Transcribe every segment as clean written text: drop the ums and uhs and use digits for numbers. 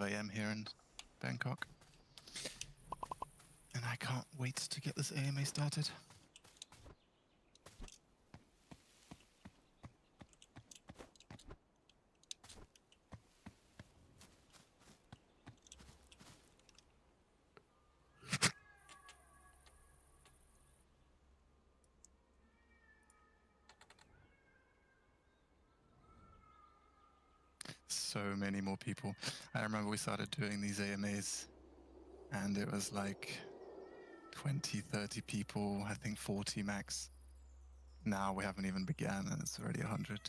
a.m. here in Bangkok. And I can't wait to get this AMA started. So many more people. I remember we started doing these AMAs and it was like 20, 30 people, I think 40 max. Now we haven't even began and it's already 100.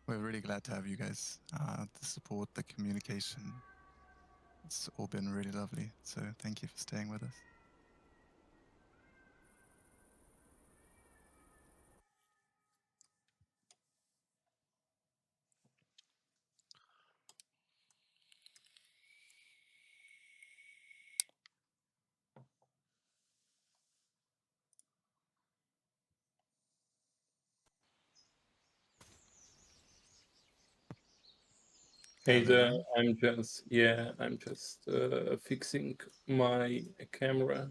We're really glad to have you guys, the support, the communication. It's all been really lovely. So thank you for staying with us. Hey there, I'm just fixing my camera.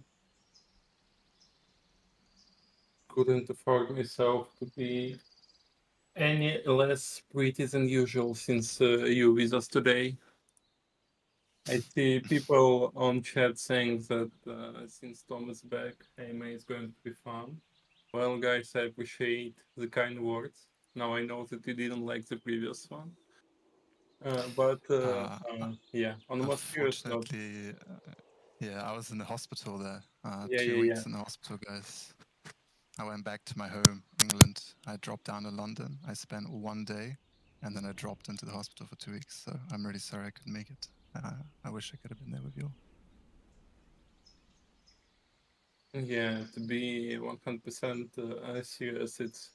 Couldn't afford myself to be any less pretty than usual since you with us today. I see people on chat saying that since Tom is back, AMA is going to be fun. Well, guys, I appreciate the kind words. Now I know that you didn't like the previous one. Yeah, on a more serious note. Unfortunately, yeah, I was in the hospital there. Yeah, 2 yeah, weeks yeah. in the hospital, guys. I went back to my home, England. I dropped down to London. I spent 1 day, and then I dropped into the hospital for 2 weeks. So I'm really sorry I couldn't make it. I wish I could have been there with you all. Yeah, to be 100% serious, it's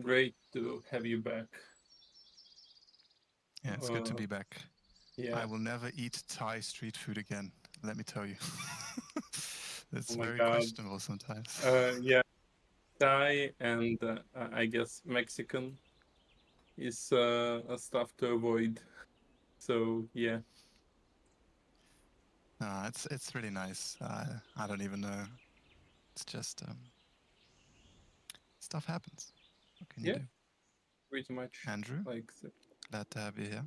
great to have you back. Yeah, it's good to be back. Yeah. I will never eat Thai street food again. Let me tell you. It's Oh my very God. questionable sometimes. Yeah, Thai and I guess Mexican is a stuff to avoid. So yeah. It's really nice. I don't even know. It's just stuff happens. What can you do? Pretty much. Andrew, like glad to have you here.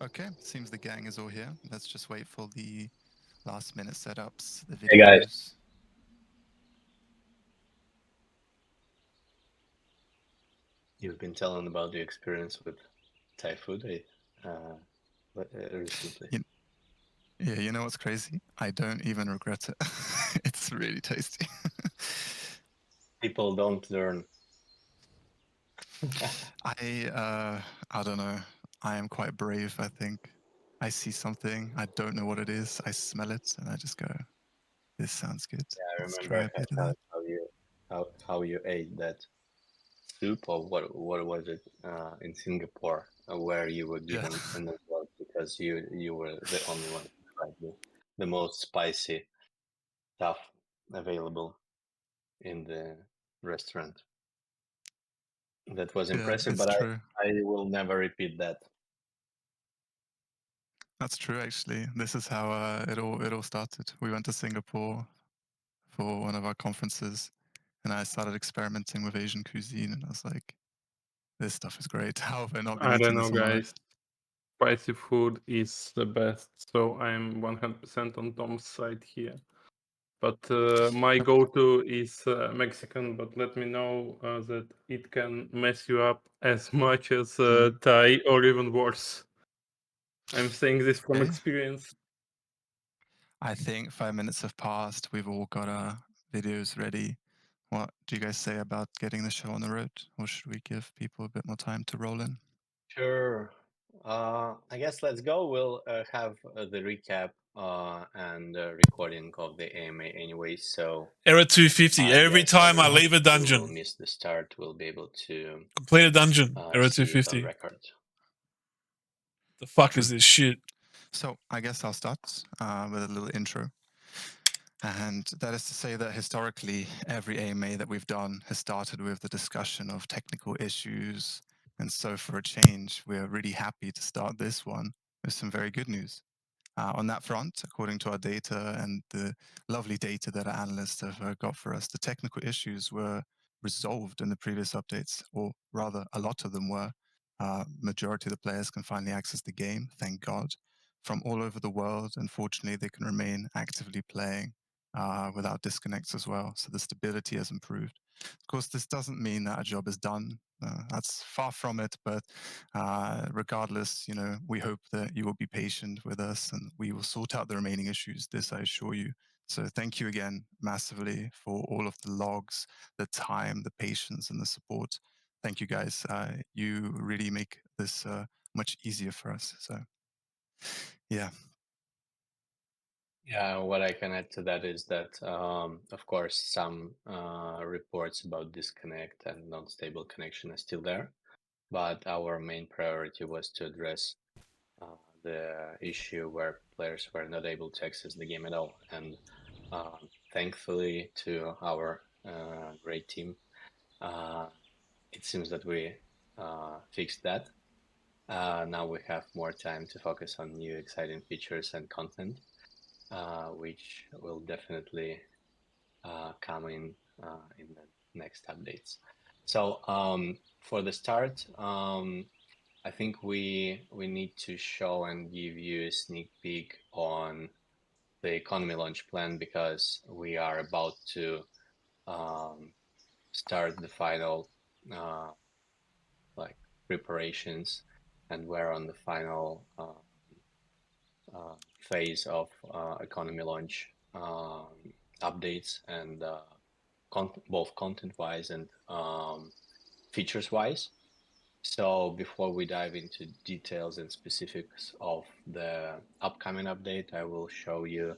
Okay, seems the gang is all here. Let's just wait for the last minute setups, the videos. Hey guys. You've been telling about the experience with Thai food recently. Yeah, you know what's crazy? I don't even regret it. It's really tasty. People don't learn. I don't know. I am quite brave, I think. I see something, I don't know what it is, I smell it, and I just go, this sounds good. Yeah, I Let's remember try a bit of that. how you ate that soup, or what was it in Singapore, where you were given an award because you were the only one who tried the most spicy stuff available in the restaurant. That was impressive, it's but true. I will never repeat that. That's true, actually. This is how it all started. We went to Singapore for one of our conferences, and I started experimenting with Asian cuisine, and I was like, this stuff is great. How have I not been I don't eating know, this all my guys. life? Spicy food is the best, so I'm 100% on Tom's side here. But my go-to is Mexican, but let me know that it can mess you up as much as Thai or even worse. I'm saying this from experience. I think 5 minutes have passed. We've all got our videos ready. What do you guys say about getting the show on the road? Or should we give people a bit more time to roll in? Sure. I guess let's go. We'll have the recap and recording of the AMA anyway. So Error 250. Every time I leave a dungeon, who miss the start will be able to complete a dungeon. Error see it on 250. record. The fuck is this shit? So I guess I'll start with a little intro. And that is to say that historically, every AMA that we've done has started with the discussion of technical issues. And so for a change, we're really happy to start this one with some very good news. On that front, according to our data and the lovely data that our analysts have got for us, the technical issues were resolved in the previous updates, or rather, a lot of them were. Majority of the players can finally access the game, thank God. From all over the world, unfortunately, they can remain actively playing without disconnects as well. So the stability has improved. Of course, this doesn't mean that our job is done. That's far from it, but regardless, we hope that you will be patient with us and we will sort out the remaining issues. This I assure you. So thank you again massively for all of the logs, the time, the patience, and the support. Thank you guys. You really make this much easier for us. So yeah. Yeah, what I can add to that is that, of course, some reports about disconnect and non-stable connection are still there, but our main priority was to address the issue where players were not able to access the game at all. And thankfully to our great team, it seems that we fixed that. Now we have more time to focus on new exciting features and content, which will definitely come in the next updates. So for the start, I think we need to show and give you a sneak peek on the economy launch plan, because we are about to start the final preparations, and we're on the final phase of economy launch updates, and both content-wise and features-wise. So before we dive into details and specifics of the upcoming update, I will show you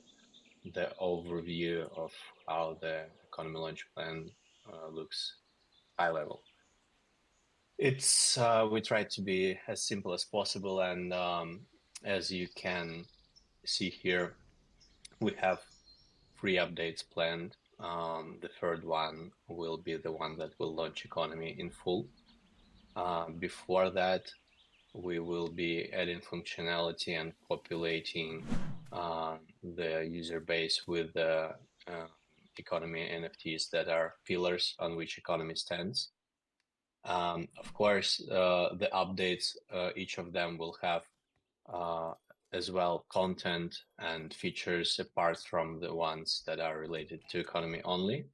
the overview of how the economy launch plan looks high level. It's we try to be as simple as possible, and as you can see here, we have 3 updates planned. The third one will be the one that will launch economy in full. Before that, we will be adding functionality and populating the user base with the economy NFTs that are pillars on which economy stands. Of course, the updates, each of them will have as well content and features apart from the ones that are related to economy only.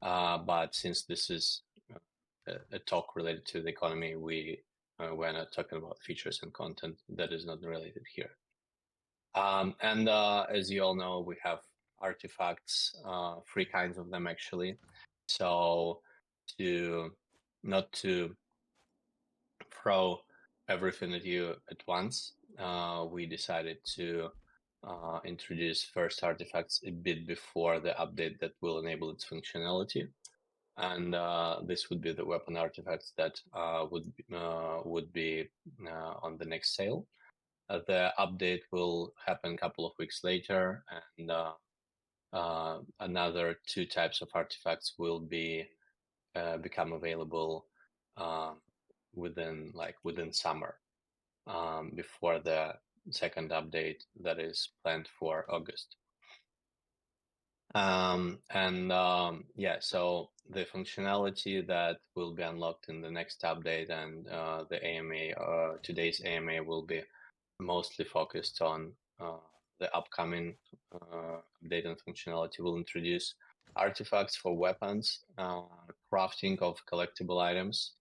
But since this is a talk related to the economy, we're not talking about features and content that is not related here. And as you all know, we have artifacts, 3 kinds of them actually. So not to throw everything at you at once, we decided to introduce first artifacts a bit before the update that will enable its functionality. And this would be the weapon artifacts that would be on the next sale. The update will happen a couple of weeks later, and another 2 types of artifacts will become available within summer, before the second update that is planned for August. Yeah, so the functionality that will be unlocked in the next update and the AMA, today's AMA, will be mostly focused on the upcoming update and functionality. Will introduce artifacts for weapons, crafting of collectible items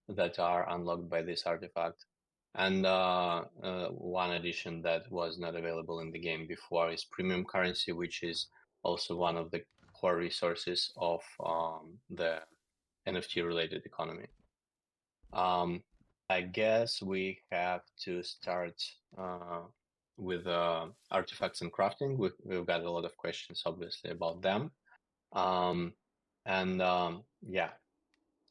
that are unlocked by this artifact. And one addition that was not available in the game before is premium currency, which is also one of the core resources of the NFT-related economy. I guess we have to start with artifacts and crafting. We've got a lot of questions, obviously, about them. Yeah,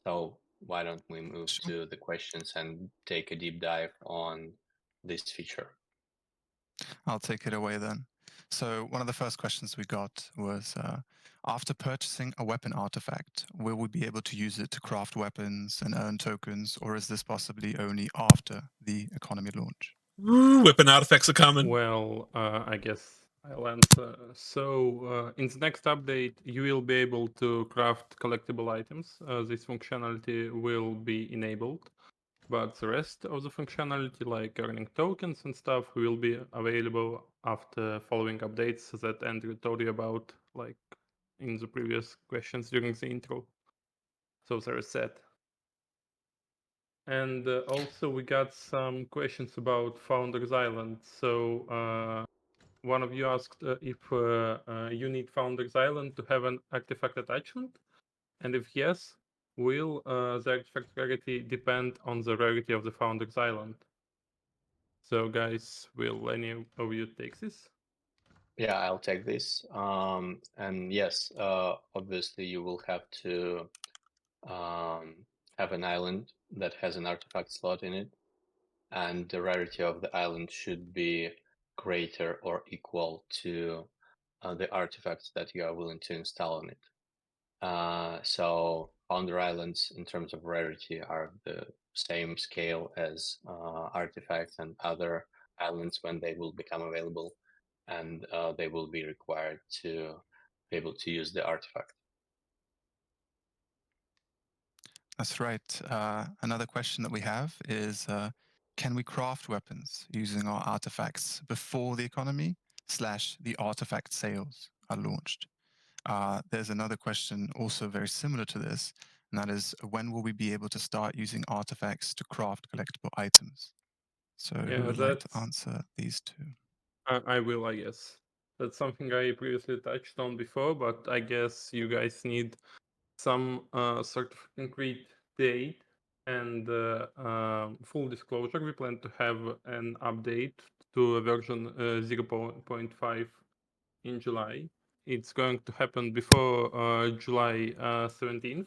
so why don't we move to the questions and take a deep dive on this feature? I'll take it away then. So one of the first questions we got was, after purchasing a weapon artifact, will we be able to use it to craft weapons and earn tokens, or is this possibly only after the economy launch? Weapon artifacts are coming. Well, I guess I'll answer. So, in the next update, you will be able to craft collectible items. This functionality will be enabled, but the rest of the functionality, like earning tokens and stuff, will be available after following updates that Andrew told you about, like in the previous questions during the intro. So they're set. And also, we got some questions about Founders Island. So, one of you asked if you need Founders Island to have an artifact attachment, and if yes, will the artifact rarity depend on the rarity of the Founders Island? So, guys, will any of you take this? Yeah, I'll take this. And yes, obviously you will have to have an island that has an artifact slot in it, and the rarity of the island should be greater or equal to the artifacts that you are willing to install on it. So Founder Islands, in terms of rarity, are the same scale as artifacts and other islands when they will become available, and they will be required to be able to use the artifact. That's right. Another question that we have is, can we craft weapons using our artifacts before the economy / the artifact sales are launched? There's another question also very similar to this, and that is, when will we be able to start using artifacts to craft collectible items? So who would like to answer these two? I will, I guess. That's something I previously touched on before, but I guess you guys need some sort of concrete date and full disclosure. We plan to have an update to a version 0.5 in July. It's going to happen before July 17th.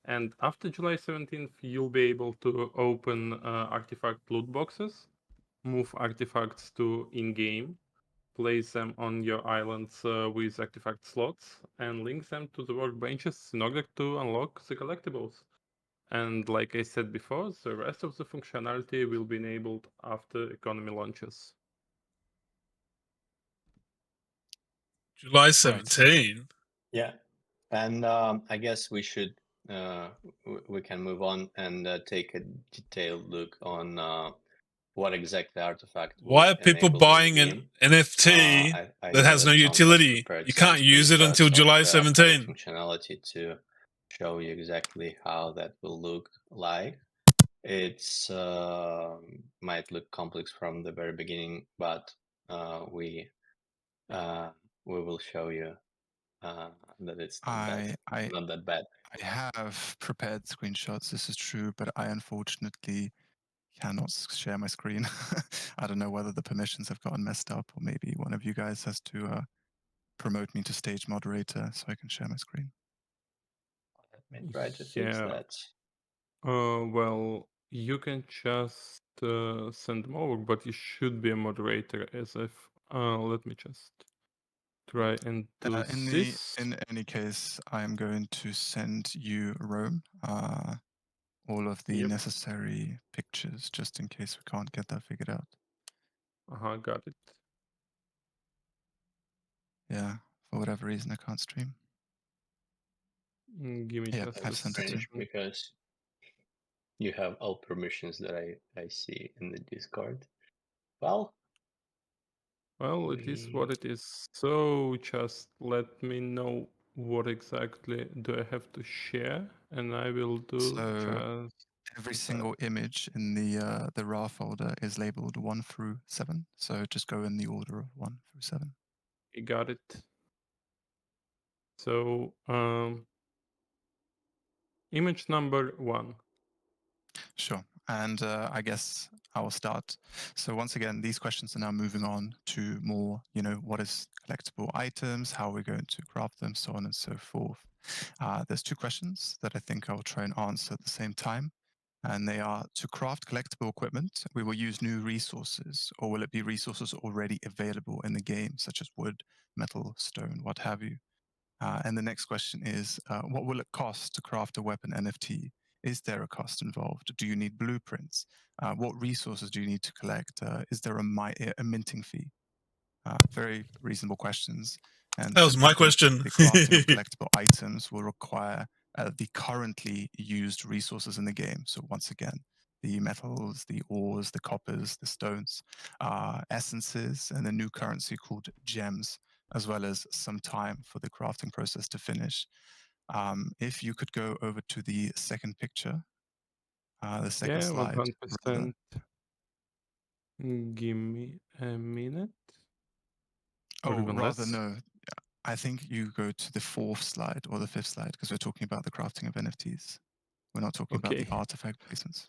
And after July 17th, you'll be able to open artifact loot boxes, move artifacts to in-game, place them on your islands with artifact slots, and link them to the workbenches in order to unlock the collectibles. And like I said before, the rest of the functionality will be enabled after economy launches. July 17. Yeah, and I guess we should we can move on and take a detailed look on what exactly artifact. Why are people buying an NFT I that know has no that Tom has utility? prepared You some can't use it until screenshots July of the 17. functionality to show you exactly how that will look like. It's might look complex from the very beginning, but we will show you that it's not that bad. I have prepared screenshots, this is true, but I unfortunately cannot share my screen. I don't know whether the permissions have gotten messed up, or maybe one of you guys has to promote me to stage moderator so I can share my screen. Let me try to fix that. Well, you can just send them over, but you should be a moderator as if. Let me just try and do this. In any case, I am going to send you, Rome, all of the necessary pictures, just in case we can't get that figured out. Got it. Yeah, for whatever reason, I can't stream. Give me just I've sent it to you. Because you have all permissions that I see in the Discord. Well, it is what it is. So just let me know what exactly do I have to share, and I will do so every single image in the RAR folder is labeled 1 through 7. So just go in the order of 1 through 7. You got it. So image number 1. Sure. And I guess I will start. So once again, these questions are now moving on to more, what is collectible items, how we're going to craft them, so on and so forth. There's two questions that I think I'll try and answer at the same time. And they are, to craft collectible equipment, we will use new resources, or will it be resources already available in the game, such as wood, metal, stone, what have you? And the next question is, what will it cost to craft a weapon NFT? Is there a cost involved? Do you need blueprints? What resources do you need to collect? Is there a minting fee? Very reasonable questions. And that was my simply put, question. the crafting of collectible items will require the currently used resources in the game. So once again, the metals, the ores, the coppers, the stones, essences, and the new currency called gems, as well as some time for the crafting process to finish. If you could go over to the second picture, the second slide. 100%. Give me a minute. Or Oh, even rather less. no. I think you go to the fourth slide or the fifth slide because we're talking about the crafting of NFTs. We're not talking about the Okay. artifact placements.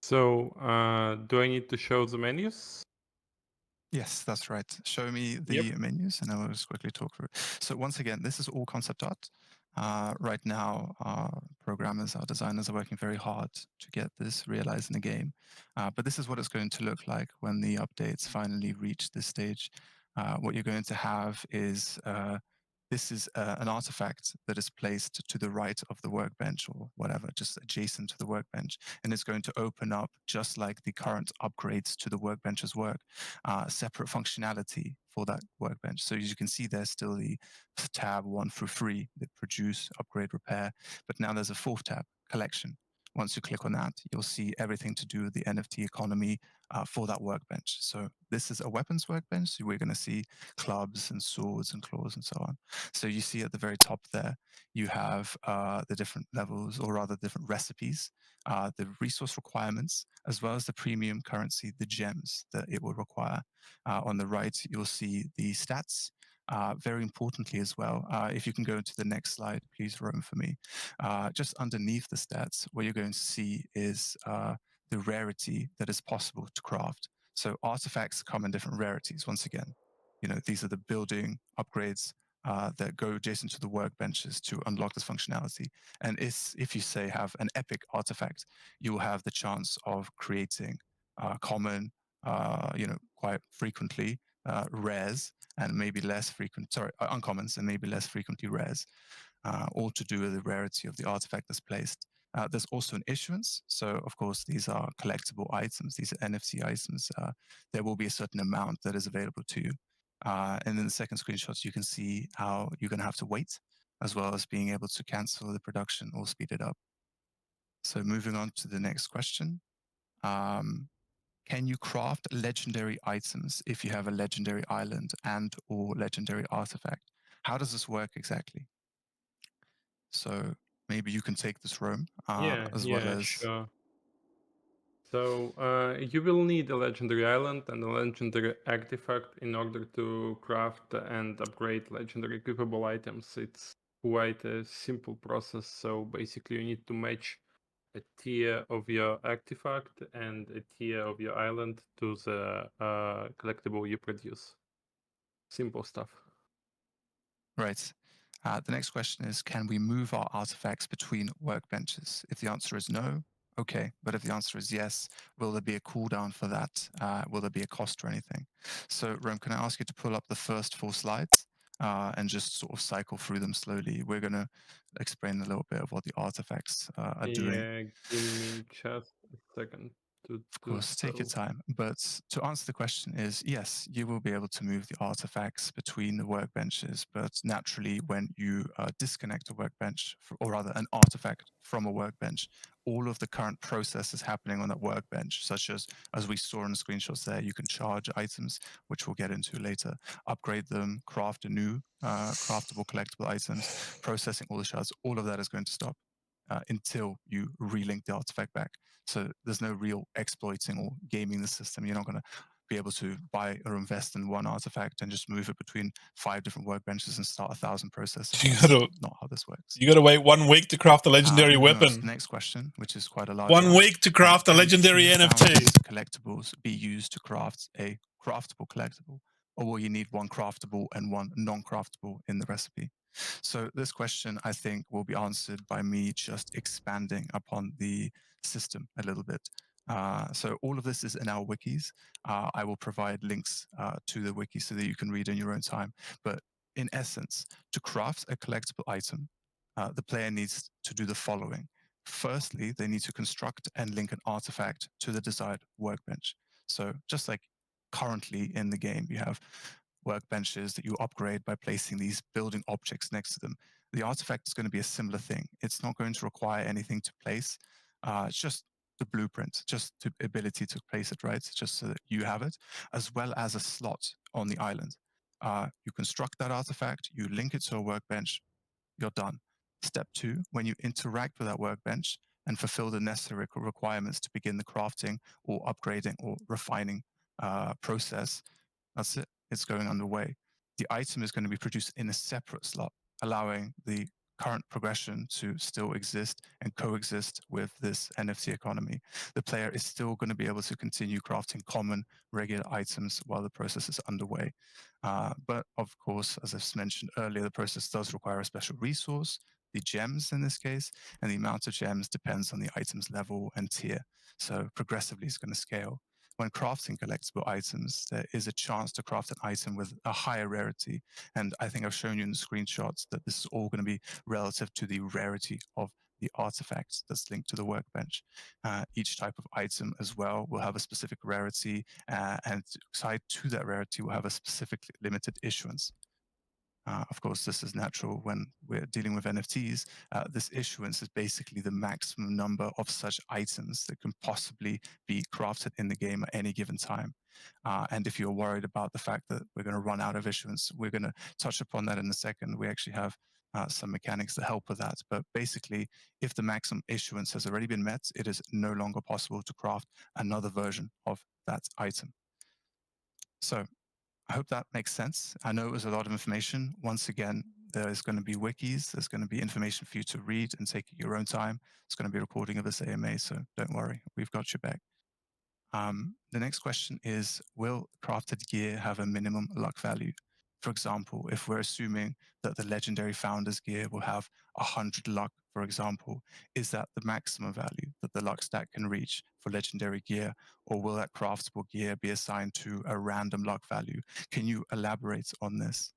So, do I need to show the menus? Yes, that's right. Show me the menus and I will just quickly talk through it. So once again, this is all concept art. Right now, our programmers, our designers are working very hard to get this realized in the game. But this is what it's going to look like when the updates finally reach this stage. What you're going to have is this is an artifact that is placed to the right of the workbench or whatever, just adjacent to the workbench. And it's going to open up, just like the current upgrades to the workbench's work, separate functionality for that workbench. So as you can see, there's still the tab 1 through 3 that produce, upgrade, repair. But now there's a fourth tab, collection. Once you click on that, you'll see everything to do with the NFT economy for that workbench. So this is a weapons workbench. So we're going to see clubs and swords and claws and so on. So you see at the very top there, you have the different levels, or rather different recipes, the resource requirements, as well as the premium currency, the gems that it will require. On the right, you'll see the stats. Very importantly as well, if you can go to the next slide, please, Rome, for me. Just underneath the stats, what you're going to see is the rarity that is possible to craft. So artifacts come in different rarities. Once again, these are the building upgrades that go adjacent to the workbenches to unlock this functionality. And if you say have an epic artifact, you will have the chance of creating common, quite frequently rares and maybe less frequent, uncommons and maybe less frequently rares, all to do with the rarity of the artifact that's placed. There's also an issuance. So, of course, these are collectible items. These are NFT items. There will be a certain amount that is available to you. And in the second screenshot, you can see how you're going to have to wait, as well as being able to cancel the production or speed it up. So moving on to the next question. Can you craft legendary items if you have a legendary island and or legendary artifact? How does this work exactly? So maybe you can take this, Rome, as well as... Sure. So you will need a legendary island and a legendary artifact in order to craft and upgrade legendary equipable items. It's quite a simple process. So basically you need to match a tier of your artifact and a tier of your island to the collectible you produce. Simple stuff. Right. The next question is, can we move our artifacts between workbenches? If the answer is no, okay. But if the answer is yes, will there be a cooldown for that? Will there be a cost or anything? So, Rome, can I ask you to pull up the first 4 slides and just sort of cycle through them slowly? We're going to explain a little bit of what the artifacts are doing. Yeah, give me just a second. Of course, take your time. But to answer the question is, yes, you will be able to move the artifacts between the workbenches, but naturally when you disconnect a workbench, or rather an artifact from a workbench, all of the current processes happening on that workbench, such as we saw in the screenshots there, you can charge items, which we'll get into later, upgrade them, craft a new craftable collectible items, processing all the shards, all of that is going to stop until you relink the artifact back. So there's no real exploiting or gaming the system. You're not going to be able to buy or invest in one artifact and just move it between 5 different workbenches and start 1,000 processes. That's not how this works. You got to wait 1 week to craft a legendary weapon. Next question, which is quite a large 1 week to craft a legendary NFT. Collectibles be used to craft a craftable collectible, or will you need one craftable and one non-craftable in the recipe? So this question, I think, will be answered by me just expanding upon the system a little bit. So all of this is in our wikis. I will provide links to the wiki so that you can read in your own time. But in essence, to craft a collectible item, the player needs to do the following. firstly, they need to construct and link an artifact to the desired workbench. So just like currently in the game, you have workbenches that you upgrade by placing these building objects next to them. The artifact is going to be a similar thing. It's not going to require anything to place. It's just the blueprint, just the ability to place it, right? Just so that you have it, as well as a slot on the island. You construct that artifact, you link it to a workbench, you're done. Step 2, when you interact with that workbench and fulfill the necessary requirements to begin the crafting or upgrading or refining process, that's it. It's going underway. The item is going to be produced in a separate slot, allowing the current progression to still exist and coexist with this NFT economy. The player is still going to be able to continue crafting common, regular items while the process is underway. But of course, as I've mentioned earlier, the process does require a special resource, the gems in this case, and the amount of gems depends on the item's level and tier. So progressively it's going to scale. When crafting collectible items, there is a chance to craft an item with a higher rarity. And I think I've shown you in the screenshots that this is all going to be relative to the rarity of the artifacts that's linked to the workbench. Each type of item as well will have a specific rarity, and tied to that rarity will have a specific limited issuance. Of course, this is natural when we're dealing with NFTs. This issuance is basically the maximum number of such items that can possibly be crafted in the game at any given time. And if you're worried about the fact that we're going to run out of issuance, we're going to touch upon that in a second. We actually have some mechanics that help with that. But basically, if the maximum issuance has already been met, it is no longer possible to craft another version of that item. So I hope that makes sense. I know it was a lot of information. Once again, there's going to be wikis. There's going to be information for you to read and take your own time. It's going to be a recording of this AMA, so don't worry. We've got your back. The next question is, will crafted gear have a minimum luck value? For example, if we're assuming that the legendary founder's gear will have 100 luck, for example, is that the maximum value that the luck stack can reach for legendary gear, or will that craftable gear be assigned to a random luck value? Can you elaborate on this?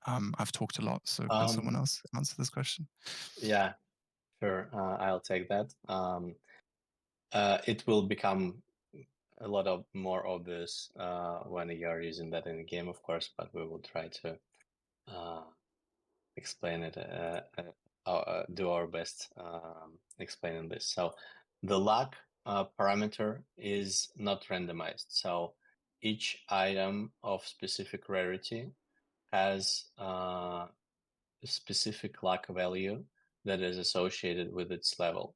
I've talked a lot, so can someone else answer this question? Yeah, sure. I'll take that. It will become a lot of more obvious when you are using that in the game, of course, but we will try to explain it, do our best explaining this. So the luck parameter is not randomized. So each item of specific rarity has a specific luck value that is associated with its level.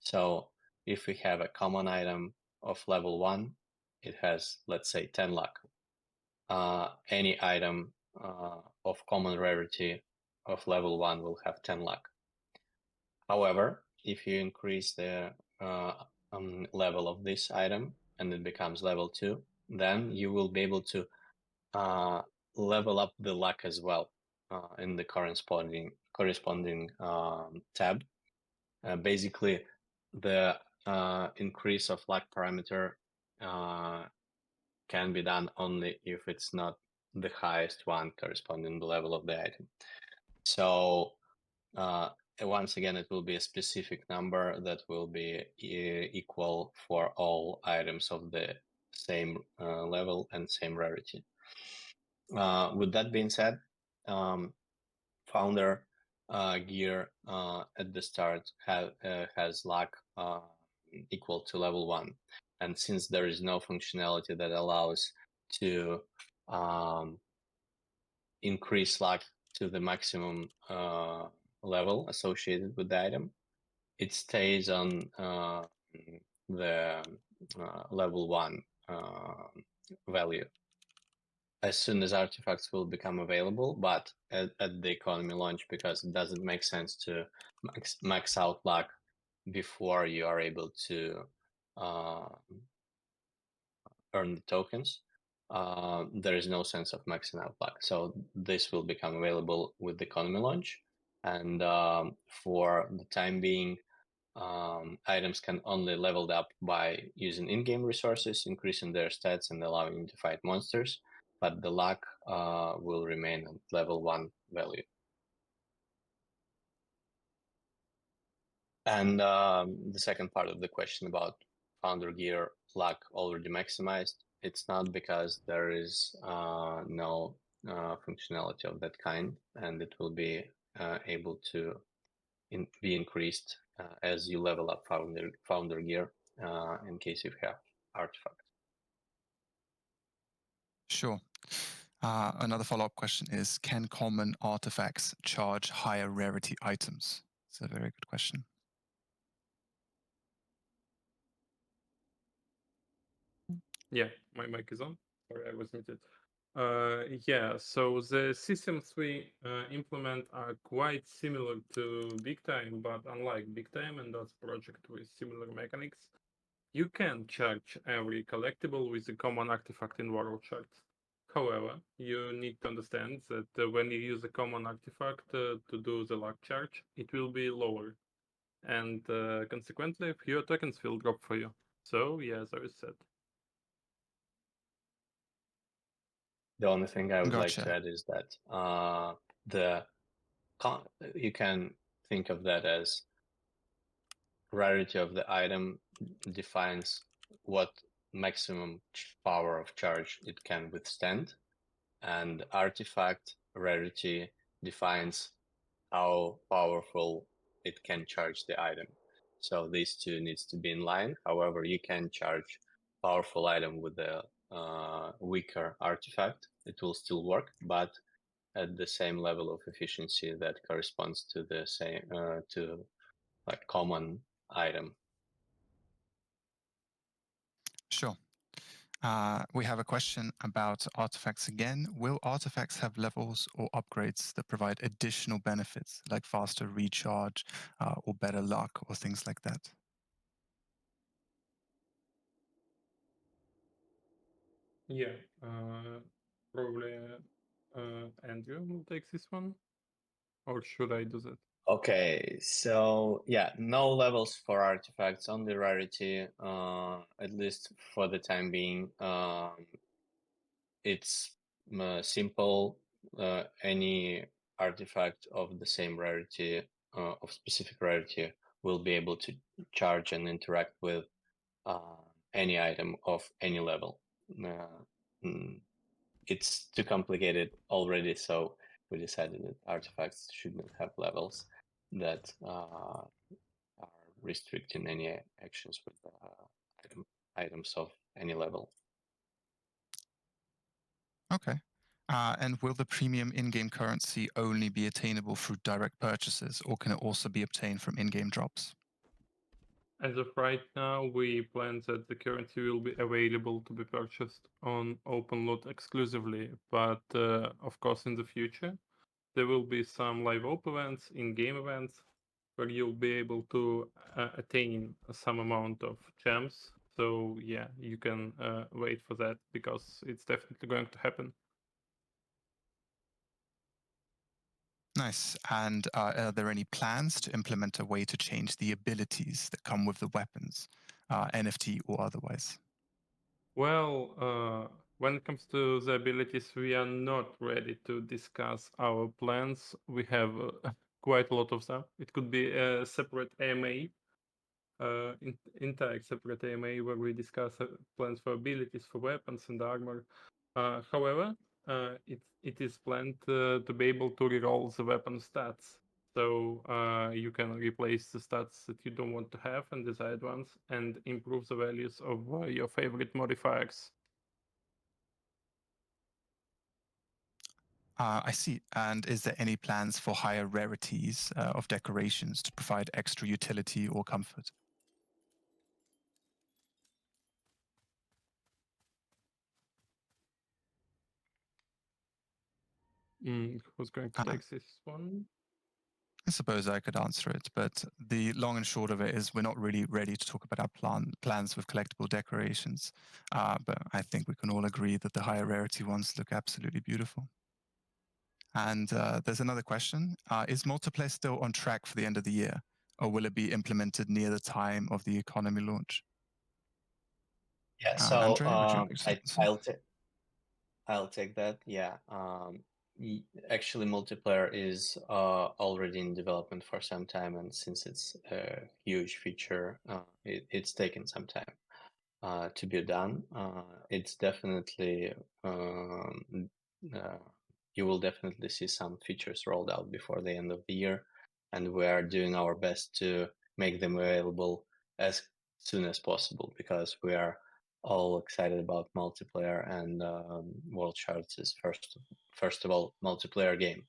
So if we have a common item of level 1, it has, let's say, 10 luck. Any item of common rarity of level 1 will have 10 luck. However, if you increase the level of this item and it becomes level 2, then you will be able to level up the luck as well in the corresponding tab. Basically, the increase of luck parameter can be done only if it's not the highest one corresponding to the level of the item. So once again, it will be a specific number that will be equal for all items of the same level and same rarity. With that being said, founder gear at the start has luck equal to level 1. And since there is no functionality that allows to increase luck to the maximum level associated with the item, it stays on the level 1 value as soon as artifacts will become available, but at the economy launch, because it doesn't make sense to max out luck before you are able to earn the tokens. There is no sense of maxing out luck. So this will become available with the economy launch. And for the time being, items can only leveled up by using in-game resources, increasing their stats and allowing you to fight monsters, but the luck will remain at level 1 value. And the second part of the question about founder gear luck already maximized, it's not because there is no functionality of that kind, and it will be able to be increased as you level up founder gear in case you have artifacts. Sure. Another follow-up question is, can common artifacts charge higher rarity items? It's a very good question. Yeah, my mic is on. Sorry, I was muted. Yeah, so the systems we implement are quite similar to BigTime, but unlike BigTime and that's project with similar mechanics, you can charge every collectible with a common artifact in WorldShards. However, you need to understand that when you use a common artifact to do the luck charge, it will be lower. And consequently, fewer tokens will drop for you. So, yeah, there is that. The only thing I would like Gotcha. to add is that you can think of that as rarity of the item defines what maximum power of charge it can withstand, and artifact rarity defines how powerful it can charge the item. So these two needs to be in line. However, you can charge powerful item with a weaker artifact. It will still work, but at the same level of efficiency that corresponds to the same to like common item. Sure. We have a question about artifacts again. Will artifacts have levels or upgrades that provide additional benefits, like faster recharge or better luck or things like that? Yeah, probably Andrew will take this one, or should I do that? Okay, so yeah, no levels for artifacts, only rarity, at least for the time being. It's simple. Any artifact of the same rarity, of specific rarity, will be able to charge and interact with any item of any level. It's too complicated already, so we decided that artifacts shouldn't have levels that are restricting any actions with items of any level. Okay. And will the premium in-game currency only be attainable through direct purchases, or can it also be obtained from in-game drops? As of right now, we plan that the currency will be available to be purchased on openloot exclusively, but of course in the future, there will be some live op events, in-game events, where you'll be able to attain some amount of gems. So yeah, you can wait for that because it's definitely going to happen. Nice. And are there any plans to implement a way to change the abilities that come with the weapons, NFT or otherwise? Well, when it comes to the abilities, we are not ready to discuss our plans. We have quite a lot of them. It could be a separate AMA, entire separate AMA where we discuss plans for abilities, for weapons and armor. However, it is planned to be able to reroll the weapon stats. So you can replace the stats that you don't want to have and desired ones and improve the values of your favorite modifiers. I see. And is there any plans for higher rarities of decorations to provide extra utility or comfort? Who's going to take this one? I suppose I could answer it, but the long and short of it is we're not really ready to talk about our plans with collectible decorations. But I think we can all agree that the higher rarity ones look absolutely beautiful. And there's another question. Is multiplayer still on track for the end of the year, or will it be implemented near the time of the economy launch? Yeah, so Andre, would you like to answer? I'll take that. Yeah, Actually, multiplayer is already in development for some time, and since it's a huge feature, it's taken some time to be done. It's definitely you will definitely see some features rolled out before the end of the year, and we are doing our best to make them available as soon as possible, because we are all excited about multiplayer, and WorldShards is first of all multiplayer game,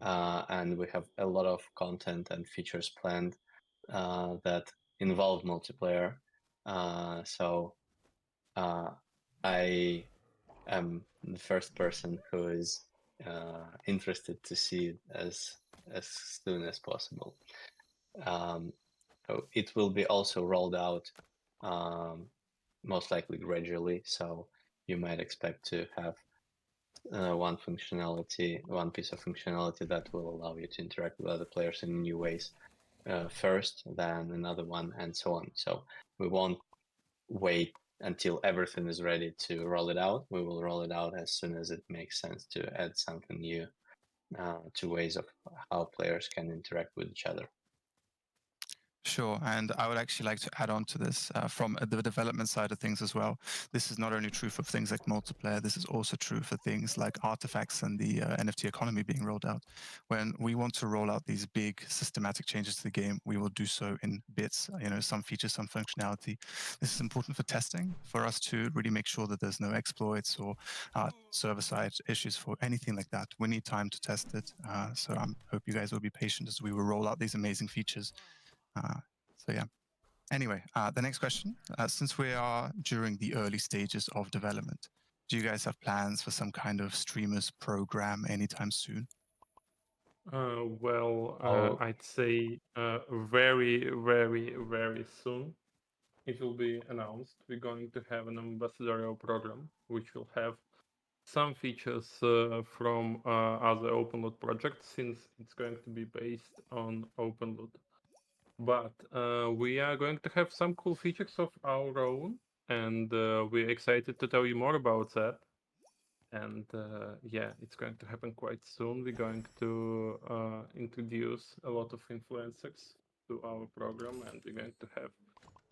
and we have a lot of content and features planned that involve multiplayer. So I am the first person who is interested to see it as soon as possible. So it will be also rolled out most likely gradually. So you might expect to have one piece of functionality that will allow you to interact with other players in new ways first, then another one, and so on. So we won't wait until everything is ready to roll it out. We will roll it out as soon as it makes sense to add something new to ways of how players can interact with each other. Sure, and I would actually like to add on to this from the development side of things as well. This is not only true for things like multiplayer, this is also true for things like artifacts and the NFT economy being rolled out. When we want to roll out these big systematic changes to the game, we will do so in bits, some features, some functionality. This is important for testing, for us to really make sure that there's no exploits or server-side issues for anything like that. We need time to test it, so I hope you guys will be patient as we will roll out these amazing features. So yeah. Anyway, the next question. Since we are during the early stages of development, do you guys have plans for some kind of streamers program anytime soon? I'd say very, very, very soon it will be announced. We're going to have an ambassadorial program, which will have some features from other openloot projects, since it's going to be based on openloot. But we are going to have some cool features of our own, and we're excited to tell you more about that. And yeah, it's going to happen quite soon. We're going to introduce a lot of influencers to our program, and we're going to have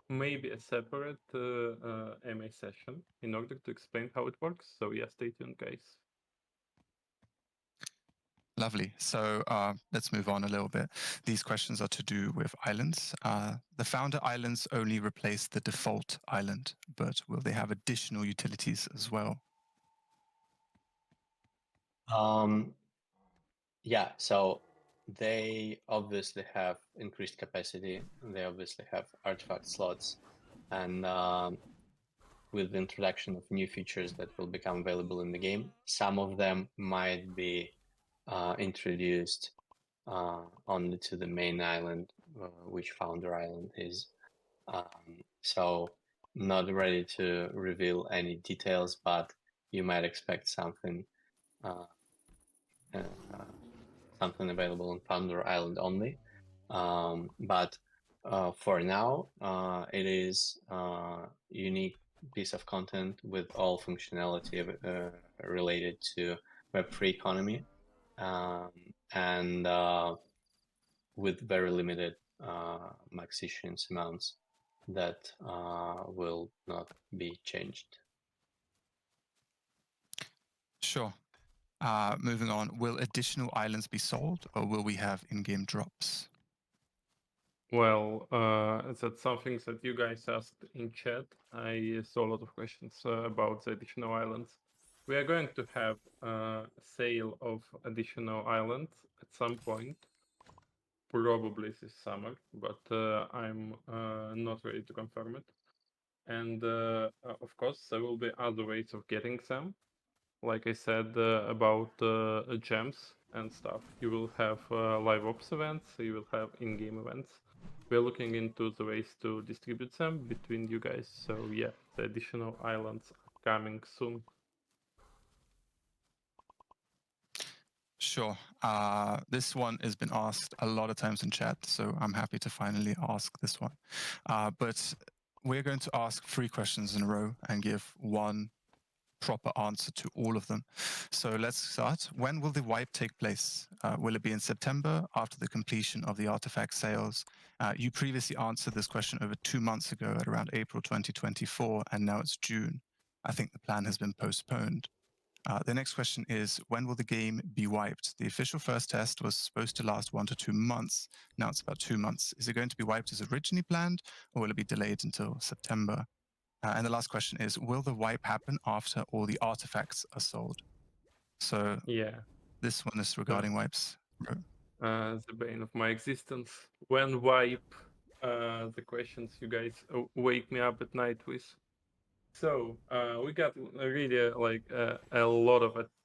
maybe a separate AMA session in order to explain how it works. So yeah, stay tuned, guys. Lovely. So let's move on a little bit. These questions are to do with islands. The founder islands only replace the default island, but will they have additional utilities as well? Yeah, so they obviously have increased capacity, and they obviously have artifact slots, and with the introduction of new features that will become available in the game, some of them might be introduced only to the main island, which founder island is. So not ready to reveal any details, but you might expect something something available on Founder Island only. But for now, it is a unique piece of content with all functionality related to Web3 economy, and with very limited max issuance amounts that will not be changed. Sure. Moving on, will additional islands be sold, or will we have in-game drops? Well, that's something that you guys asked in chat. I saw a lot of questions about the additional islands. We are going to have a sale of additional islands at some point, probably this summer, but I'm not ready to confirm it. And of course, there will be other ways of getting them. Like I said about gems and stuff, you will have live ops events, you will have in-game events. We're looking into the ways to distribute them between you guys. So yeah, the additional islands are coming soon. Sure. This one has been asked a lot of times in chat, so I'm happy to finally ask this one. But we're going to ask 3 questions in a row and give one proper answer to all of them. So let's start. When will the wipe take place? Will it be in September after the completion of the artifact sales? You previously answered this question over 2 months ago at around April 2024, and now it's June. I think the plan has been postponed. The next question is, when will the game be wiped? The official first test was supposed to last 1 to 2 months. Now it's about 2 months. Is it going to be wiped as originally planned, or will it be delayed until September? And the last question is, will the wipe happen after all the artifacts are sold? So Yeah, this one is regarding wipes. the bane of my existence. When wipe, the questions you guys wake me up at night with. So we got really a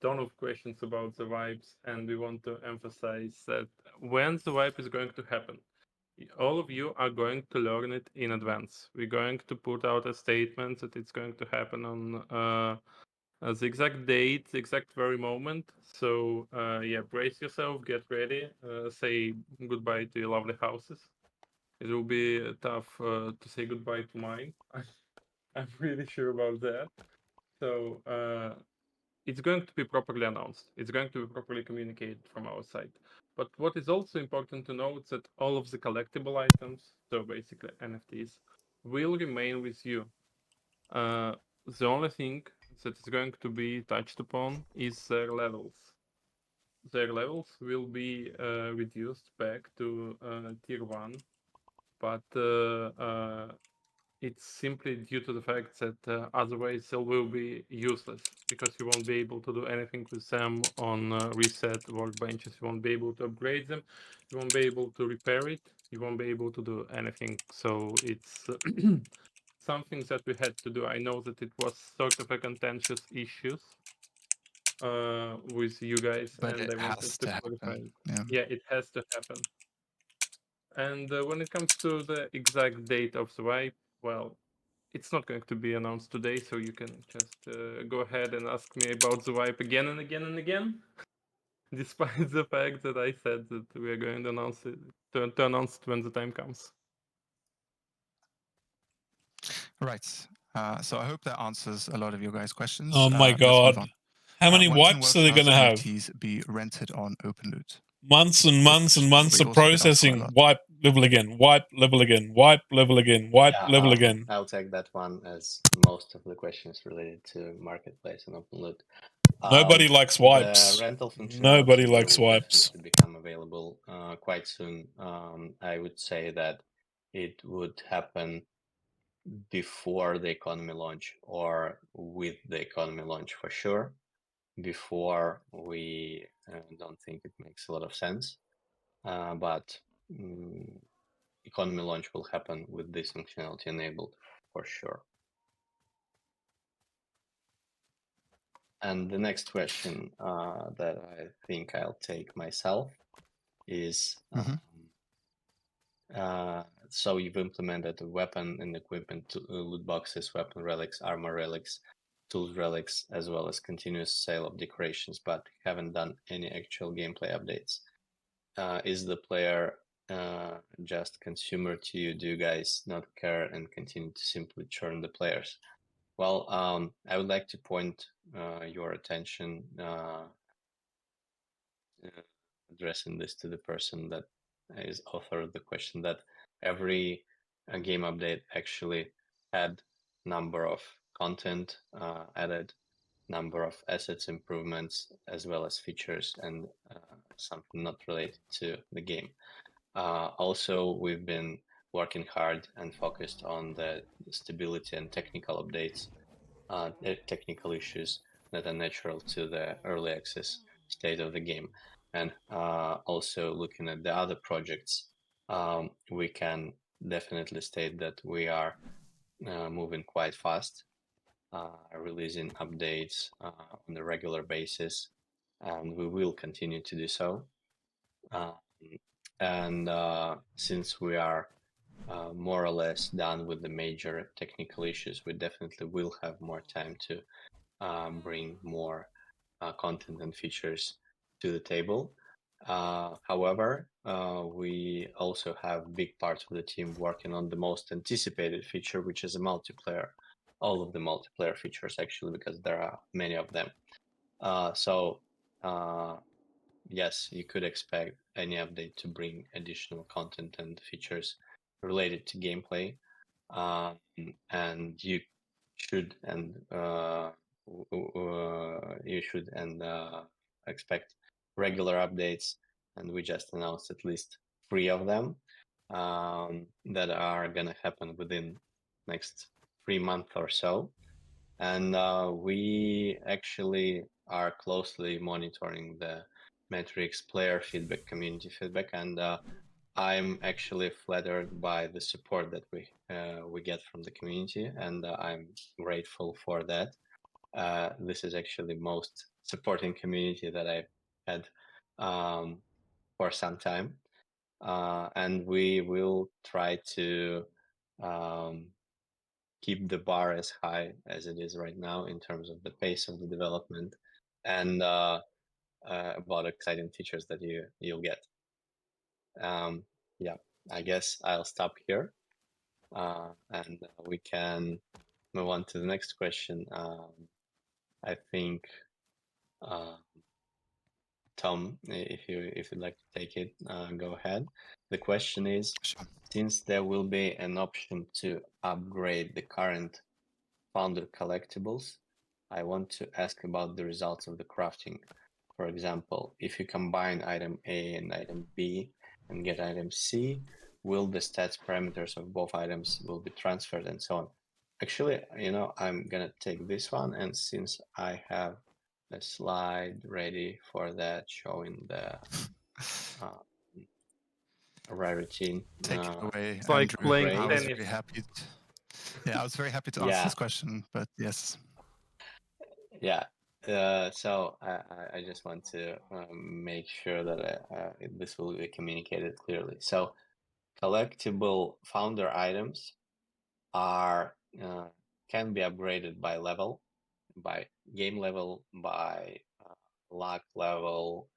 ton of questions about the wipes, and we want to emphasize that when the wipe is going to happen, all of you are going to learn it in advance. We're going to put out a statement that it's going to happen on the exact date, the exact very moment. So yeah, brace yourself, get ready, say goodbye to your lovely houses. It will be tough to say goodbye to mine. I'm really sure about that. So it's going to be properly announced. It's going to be properly communicated from our side. But what is also important to note is that all of the collectible items, so basically NFTs, will remain with you. The only thing that is going to be touched upon is their levels. Their levels will be reduced back to tier 1, but it's simply due to the fact that otherwise they will be useless, because you won't be able to do anything with them on reset workbenches. You won't be able to upgrade them. You won't be able to repair it. You won't be able to do anything. So it's something that we had to do. I know that it was sort of a contentious issue with you guys, But and it I wanted has to to clarify. happen. Yeah. Yeah, it has to happen. And when it comes to the exact date of the wipe, well, it's not going to be announced today, so you can just go ahead and ask me about the wipe again and again and again, despite the fact that I said that we are going to announce it, to announce it when the time comes. Right. So I hope that answers a lot of your guys' questions. Oh my Let's move god. on. How many When can wipes are they WorldShards going to have? NFTs be rented on openloot? Months and months and months We of also get asked quite a processing. lot. Wipe, level again. Wipe, level again. Wipe, level again. Wipe, level again. I'll take that one, as most of the questions related to marketplace and openloot. Nobody likes wipes. The rental functionality Nobody likes will wipes. definitely become available quite soon. I would say that it would happen before the economy launch, or with the economy launch for sure. Before, we don't think it makes a lot of sense, but economy launch will happen with this functionality enabled for sure. And the next question that I think I'll take myself is, so you've implemented a weapon and equipment loot boxes, weapon relics, armor relics, tools relics, as well as continuous sale of decorations, but haven't done any actual gameplay updates. Is the player just consumer to you? Do you guys not care and continue to simply churn the players? Well, I would like to point your attention, addressing this to the person that is author of the question, that every game update actually had number of content added, number of assets improvements, as well as features, and something not related to the game. Also, we've been working hard and focused on the stability and technical updates, technical issues that are natural to the early access state of the game. And also looking at the other projects, we can definitely state that we are moving quite fast, releasing updates on a regular basis, and we will continue to do so. And since we are more or less done with the major technical issues, we definitely will have more time to bring more content and features to the table. However, we also have big parts of the team working on the most anticipated feature, which is a multiplayer all of the multiplayer features actually, because there are many of them. Yes, you could expect any update to bring additional content and features related to gameplay, and you should expect regular updates. And we just announced at least 3 of them that are gonna happen within next 3 months or so. And we actually are closely monitoring the metrics, player feedback, community feedback, and I'm actually flattered by the support that we get from the community, and I'm grateful for that. This is actually most supporting community that I've had for some time, and we will try to keep the bar as high as it is right now in terms of the pace of the development and about exciting features that you'll get. Yeah, I guess I'll stop here, and we can move on to the next question. I think Tom, if you'd like to take it, go ahead. The question is, Sure. since there will be an option to upgrade the current founder collectibles, I want to ask about the results of the crafting. For example, if you combine item A and item B and get item C, will the stats parameters of both items will be transferred and so on? Actually, I'm gonna take this one, and since I have a slide ready for that showing the rarity. Take it away, It's like Andrew. playing I was tennis. very happy. Yeah, I was very happy to answer Yeah. this question, but yes. Yeah. So I just want to make sure that this will be communicated clearly. So collectible founder items are can be upgraded by level, by game level, by luck level.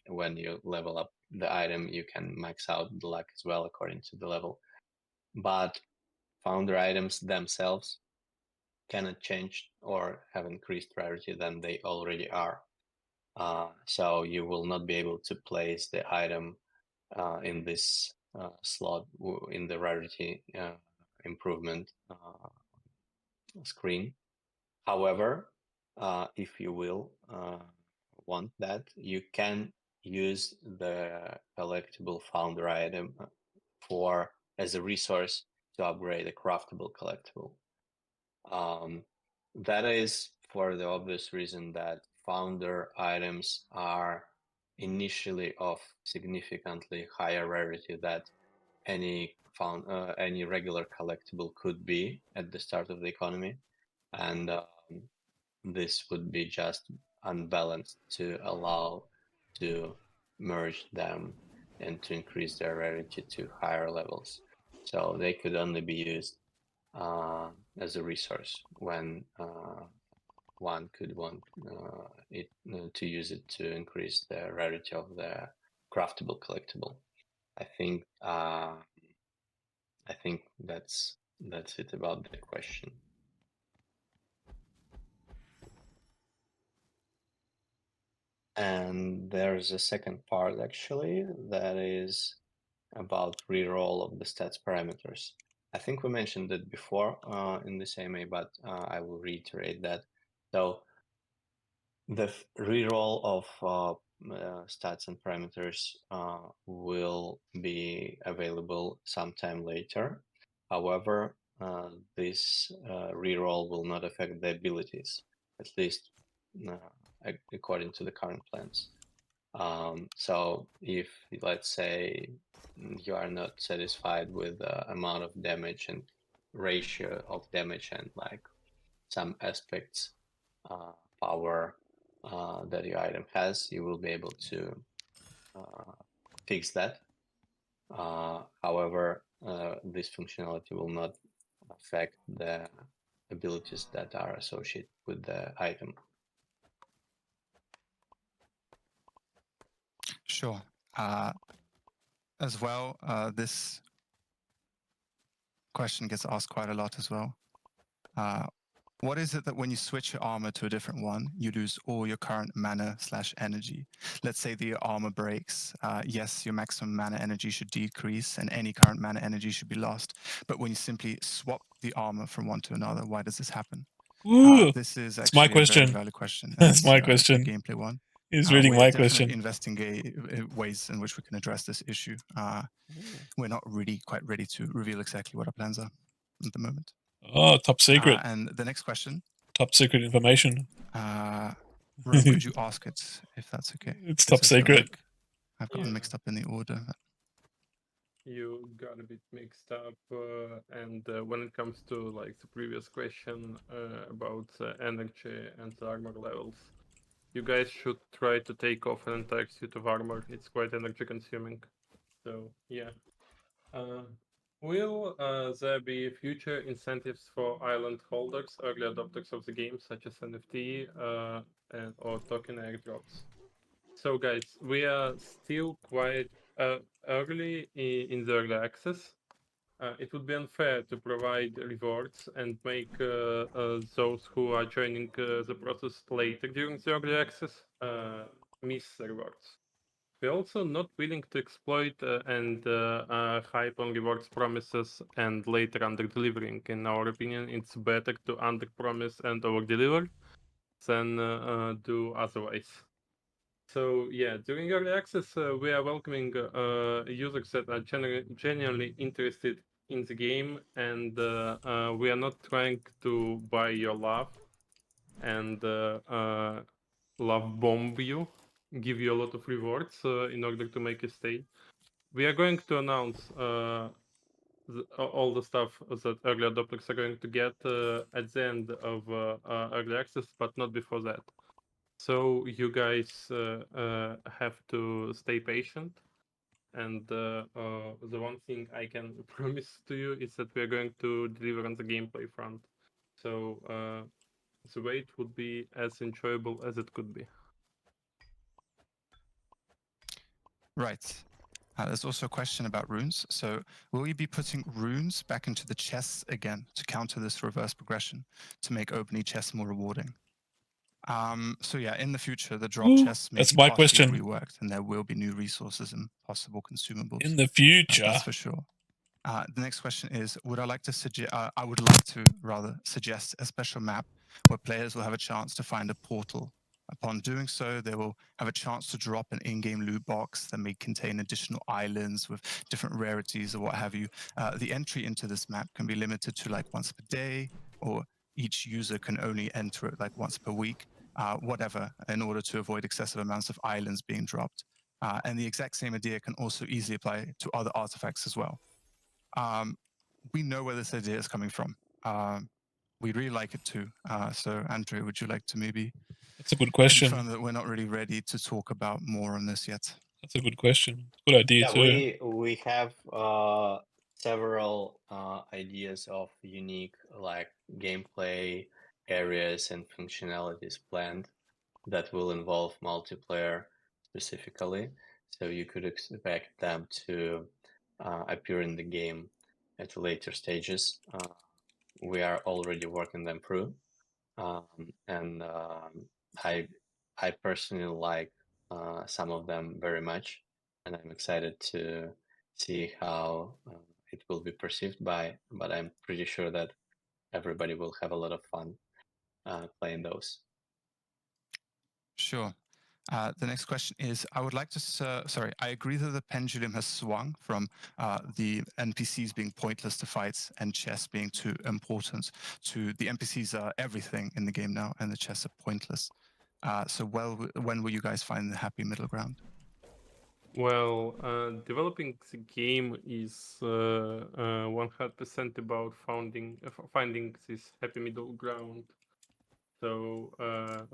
When you level up the item, you can max out the luck as well according to the level. But founder items themselves cannot change or have increased rarity than they already are. So you will not be able to place the item in this slot in the rarity improvement screen. However, if you will want that, you can use the collectible founder item as a resource to upgrade a craftable collectible. That is for the obvious reason that founder items are initially of significantly higher rarity that any regular collectible could be at the start of the economy, and this would be just unbalanced to allow to merge them and to increase their rarity to higher levels. So they could only be used as a resource when one could want it to use it to increase the rarity of the craftable collectible. I think that's it about the question. And there's a second part actually that is about reroll of the stats parameters. I think we mentioned it before in this AMA, but I will reiterate that. So the reroll of stats and parameters will be available sometime later. However, this reroll will not affect the abilities, at least according to the current plans. So if, let's say, you are not satisfied with the amount of damage and ratio of damage and like some aspects, power that your item has, you will be able to fix that. However, this functionality will not affect the abilities that are associated with the item. Sure. As well, this question gets asked quite a lot as well. What is it that when you switch your armor to a different one, you lose all your current mana/energy? Let's say the armor breaks. Yes, your maximum mana energy should decrease and any current mana energy should be lost. But when you simply swap the armor from one to another, why does this happen? Ooh, This is it's my actually a very question. valid question. And That's it's my a question. good gameplay one. He's reading We're my definitely question. investigating ways in which we can address this issue. We're not really quite ready to reveal exactly what our plans are at the moment. Oh, top secret. And the next question. Top secret information. Rome, could you ask it if that's okay? It's 'Cause top I feel secret. like I've gotten Yeah. mixed up in the order. You got a bit mixed up, and when it comes to like the previous question about energy and the armor levels, you guys should try to take off an entire suit of armor. It's quite energy consuming. So yeah. Will there be future incentives for island holders, early adopters of the game, such as NFT or token airdrops? So guys, we are still quite early in the early access. It would be unfair to provide rewards and make those who are joining the process later during the early access miss the rewards. We're also not willing to exploit and hype on rewards promises and later under-delivering. In our opinion, it's better to under-promise and over-deliver than do otherwise. So yeah, during early access, we are welcoming users that are genuinely interested in the game, and we are not trying to buy your love and love bomb you, give you a lot of rewards in order to make you stay. We are going to announce all the stuff that early adopters are going to get at the end of early access, but not before that. So you guys have to stay patient. And the one thing I can promise to you is that we are going to deliver on the gameplay front. So the wait would be as enjoyable as it could be. Right. There's also a question about runes. So will you be putting runes back into the chests again to counter this reverse progression to make opening chests more rewarding? So yeah, in the future, the drop Ooh, chests may that's be my partially question. reworked and there will be new resources and possible consumables. In the future. That's for sure. The next question is, would I like to suggest, I would like to rather suggest a special map where players will have a chance to find a portal. Upon doing so, they will have a chance to drop an in-game loot box that may contain additional islands with different rarities or what have you. The entry into this map can be limited to like once per day, or each user can only enter it like once per week, whatever, in order to avoid excessive amounts of islands being dropped. And the exact same idea can also easily apply to other artifacts as well. We know where this idea is coming from. We really like it too. So, Andrew, would you like to maybe That's a good question. confirm that we're not really ready to talk about more on this yet? That's a good question. Good idea Yeah, too. we have several ideas of unique like gameplay areas and functionalities planned that will involve multiplayer specifically. So you could expect them to appear in the game at later stages. We are already working them through, and I personally like some of them very much, and I'm excited to see how it will be perceived by. But I'm pretty sure that everybody will have a lot of fun playing those. Sure. The next question is, I would like to, sorry, I agree that the pendulum has swung from the NPCs being pointless to fight and chess being too important to the NPCs are everything in the game now and the chess are pointless. So when will you guys find the happy middle ground? Well, developing the game is 100% about finding this happy middle ground. So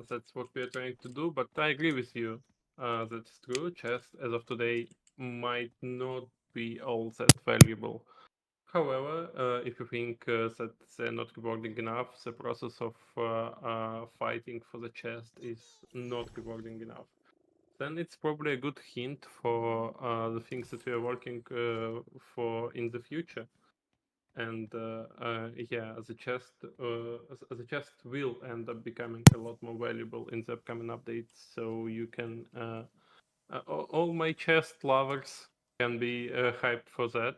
that's what we are trying to do. But I agree with you. That's true. Chess, as of today, might not be all that valuable. However, if you think that they're not rewarding enough, the process of fighting for the chest is not rewarding enough, then it's probably a good hint for the things that we are working for in the future. and yeah, the chest will end up becoming a lot more valuable in the upcoming updates. So you can all my chest lovers can be hyped for that.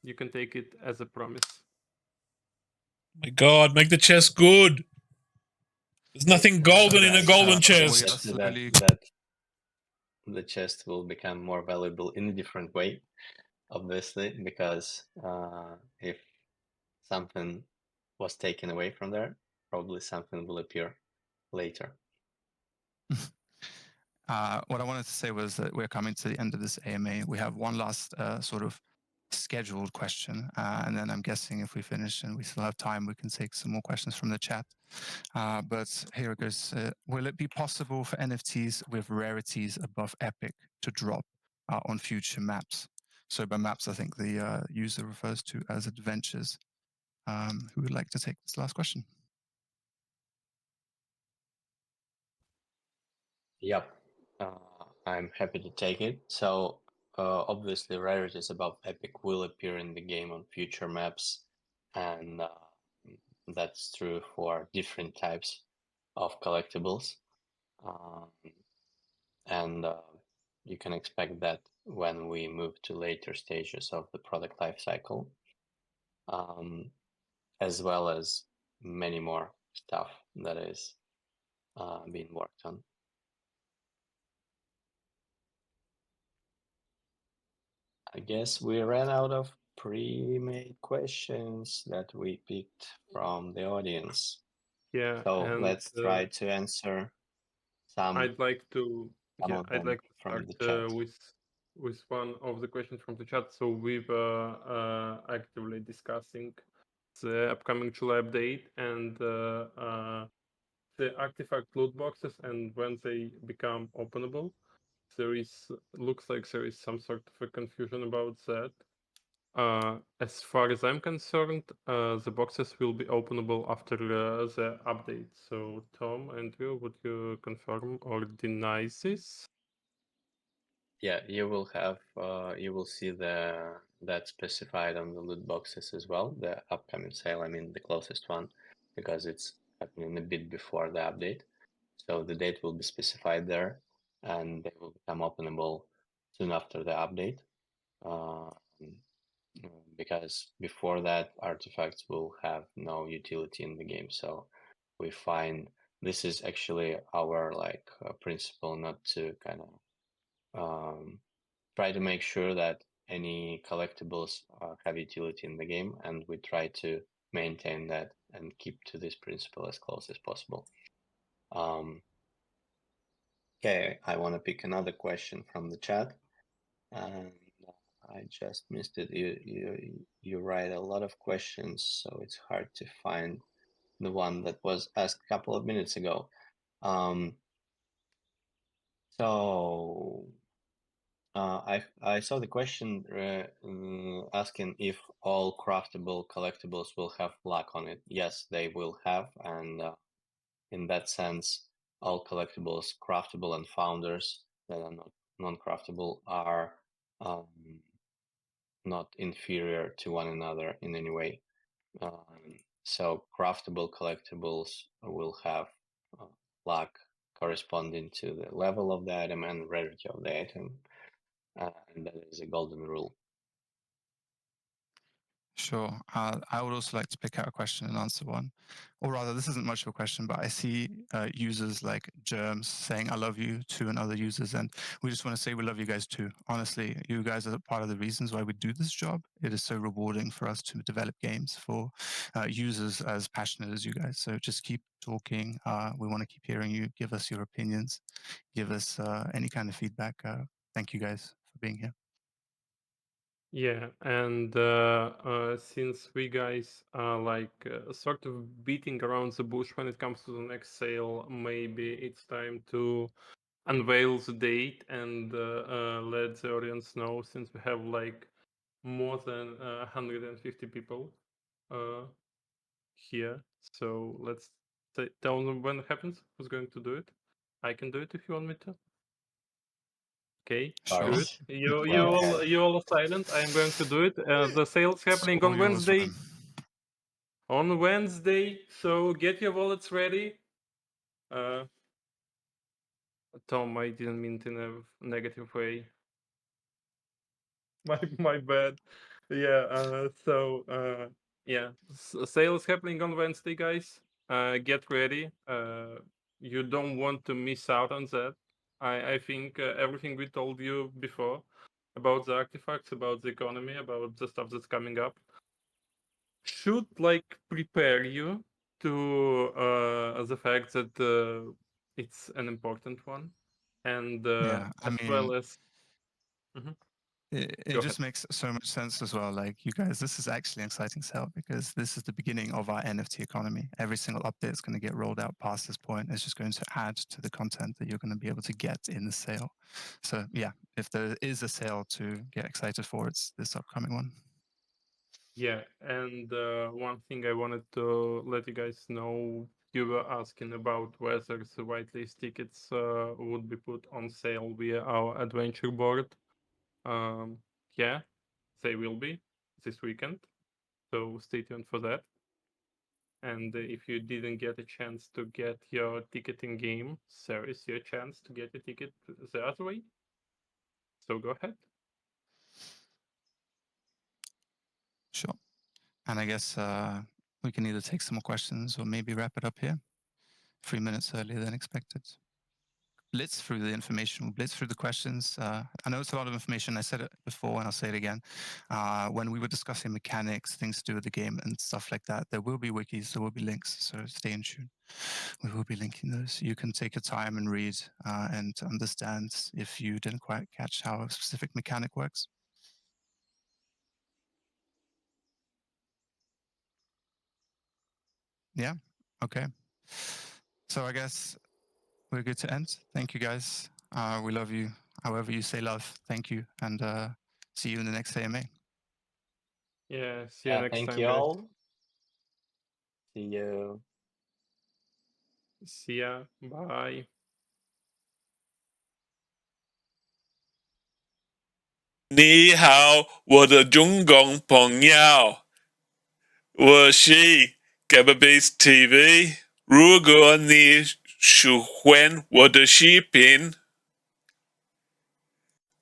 You can take it as a promise. My God, make the chest good. There's nothing golden in a Guys, golden we chest. are slowly that the chest will become more valuable in a different way, obviously, because if something was taken away from there, probably something will appear later. What I wanted to say was that we're coming to the end of this AMA. We have one last sort of scheduled question, and then I'm guessing if we finish and we still have time, we can take some more questions from the chat. But here it goes. Will it be possible for NFTs with rarities above Epic to drop on future maps? So by maps, I think the user refers to as adventures. Who would like to take this last question? Yep, I'm happy to take it. So obviously rarities above Epic will appear in the game on future maps, and that's true for different types of collectibles. And you can expect that when we move to later stages of the product life cycle, as well as many more stuff that is being worked on. I guess we ran out of pre-made questions that we picked from the audience. Yeah, So and let's try to answer some. I'd like to from the start chat. with one of the questions from the chat. So we've actively discussing the upcoming July update and the artifact loot boxes and when they become openable. There is looks like there is some sort of a confusion about that. As far as I'm concerned, the boxes will be openable after the update. So, Tom, Andrew, would you confirm or deny this? Yeah, you will have you will see that specified on the loot boxes as well. The upcoming sale, I mean the closest one, because it's happening a bit before the update. So the date will be specified there, and they will become openable soon after the update. Because before that, artifacts will have no utility in the game. So we find this is actually our principle, not to kind of try to make sure that any collectibles have utility in the game, and we try to maintain that and keep to this principle as close as possible. Okay, I want to pick another question from the chat, and I just missed it. You write a lot of questions, so it's hard to find the one that was asked a couple of minutes ago. So I saw the question asking if all craftable collectibles will have luck on it. Yes, they will have, and in that sense, all collectibles, craftable and founders that are not non-craftable, are not inferior to one another in any way. So craftable collectibles will have luck corresponding to the level of the item and rarity of the item, and that is a golden rule. Sure. I would also like to pick out a question and answer one. Or rather, this isn't much of a question, but I see users like Germs saying, I love you to and other users. And we just want to say we love you guys too. Honestly, you guys are part of the reasons why we do this job. It is so rewarding for us to develop games for users as passionate as you guys. So just keep talking. We want to keep hearing you. Give us your opinions. Give us any kind of feedback. Thank you guys for being here. Yeah, and since we guys are sort of beating around the bush when it comes to the next sale, maybe it's time to unveil the date and let the audience know, since we have like more than 150 people here. So let's tell them when it happens. Who's going to do it? I can do it if you want me to. Okay, Sure. good. Go You all are silent. I'm going to do it. The sale's happening It's all on yours, Wednesday. man. On Wednesday, so get your wallets ready. Tom, I didn't mean in a negative way. My bad. Yeah. Yeah, sale is happening on Wednesday, guys. Get ready. You don't want to miss out on that. I think everything we told you before about the artifacts, about the economy, about the stuff that's coming up, should like prepare you to the fact that it's an important one, and Yeah, I as mean, well as. Mhm. it Go just makes so much sense as well. Like, you guys, this is actually an exciting sale because this is the beginning of our NFT economy. Every single update is going to get rolled out past this point. It's just going to add to the content that you're going to be able to get in the sale. So yeah, if there is a sale to get excited for, it's this upcoming one. Yeah, and one thing I wanted to let you guys know, you were asking about whether the whitelist tickets would be put on sale via our adventure board. Yeah, they will be this weekend, so stay tuned for that. And if you didn't get a chance to get your ticket in game, there is your chance to get a ticket the other way. So go ahead. Sure. And I guess we can either take some more questions or maybe wrap it up here. 3 minutes earlier than expected. Blitz through the information, we'll blitz through the questions. I know it's a lot of information. I said it before and I'll say it again. When we were discussing mechanics, things to do with the game and stuff like that, there will be wikis, there will be links, so stay in tune. We will be linking those. You can take your time and read and understand if you didn't quite catch how a specific mechanic works. Yeah, okay. So I guess we're good to end. Thank you, guys. We love you. However you say love, thank you. And see you in the next AMA. Yeah, see you next thank time, you guys. all. See you. See ya. Bye. 你好，我的中共朋友，我是 Gababase TV。如果你喜欢我的视频，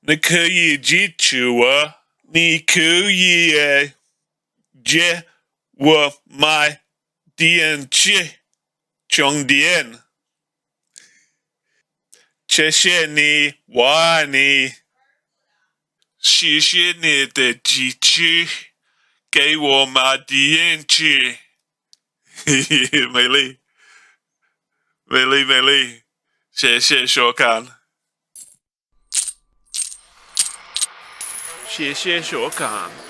你可以支持我，你可以借我买电池充电。谢谢你，我爱你。谢谢你的支持，给我买电池。嘿嘿，美丽，美丽，美丽，谢谢收看，谢谢收看。